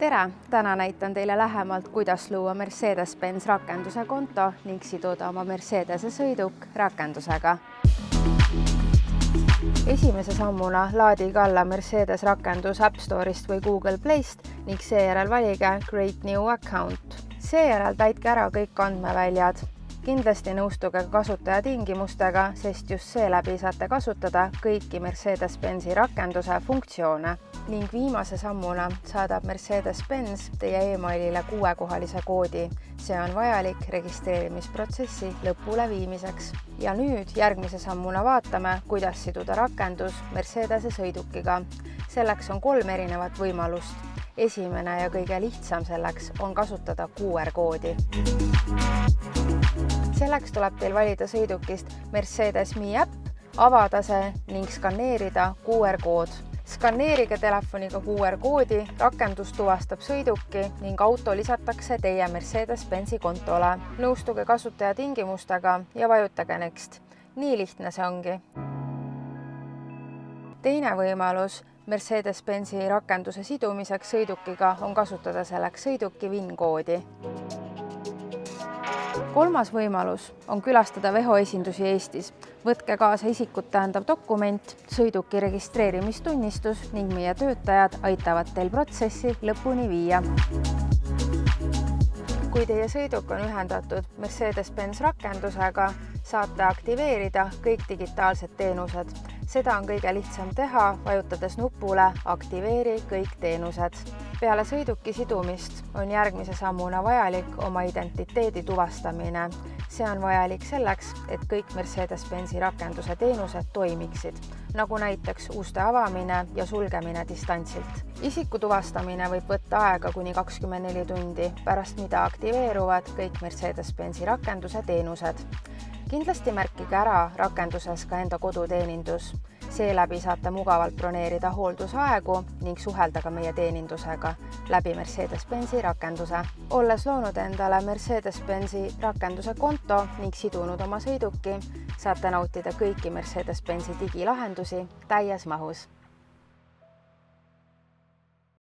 tere! Täna näitan teile lähemalt, kuidas luua Mercedes-Benz rakenduse konto ning siduda oma Mercedese sõiduk rakendusega. Esimese sammuna laadige alla Mercedes rakendus App Store'ist või Google Play'st ning seejärel valige Create New Account. Seejärel täitke ära kõik andmeväljad. Kindlasti nõustuge kasutaja tingimustega, sest just seeläbi saate kasutada kõiki Mercedes-Benzi rakenduse funktsioone. Ning viimase sammuna saadab Mercedes-Benz teie e-mailile 6-kohalise koodi. See on vajalik registreerimisprotsessi lõpule viimiseks. Ja nüüd järgmise sammuna vaatame, kuidas siduda rakendus Mercedese sõidukiga. Selleks on 3 erinevat võimalust. Esimene ja kõige lihtsam selleks on kasutada QR-koodi. Selleks tuleb teil valida sõidukist Mercedes Me äpp, avada see ning skaneerida QR-kood. Skaneerige telefoniga QR-koodi, rakendus tuvastab sõiduki ning auto lisatakse teie Mercedes-Benzi kontole. Nõustuge kasutaja tingimustega ja vajutage Next. Nii lihtne see ongi. Teine võimalus Mercedes-Benzi rakenduse sidumiseks sõidukiga on kasutada selleks sõiduki VIN-koodi. Kolmas võimalus on külastada Veho esindusi Eestis. Võtke kaasa isikut tähendav dokument, sõiduki registreerimistunnistus ning meie töötajad aitavad teil protsessi lõpuni viia. Kui teie sõiduk on ühendatud Mercedes-Benz rakendusega, saate aktiveerida kõik digitaalsed teenused. Seda on kõige lihtsam teha, vajutades nupule Aktiveeri kõik teenused. Peale sõiduki sidumist on järgmise sammuna vajalik oma identiteedi tuvastamine. See on vajalik selleks, et kõik Mercedes-Benzi rakenduse teenused toimiksid, nagu näiteks uste avamine ja sulgemine distantsilt. Isiku tuvastamine võib võtta aega kuni 24 tundi, pärast mida aktiveeruvad kõik Mercedes-Benzi rakenduse teenused. Kindlasti märkige ära rakenduses ka enda koduteenindus. Seeläbi saate mugavalt broneerida hooldusaegu ning suhelda ka meie teenindusega läbi Mercedes-Benzi rakenduse. Olles loonud endale Mercedes-Benzi rakenduse konto ning sidunud oma sõiduki, saate nautida kõiki Mercedes-Benzi digilahendusi täies mahus.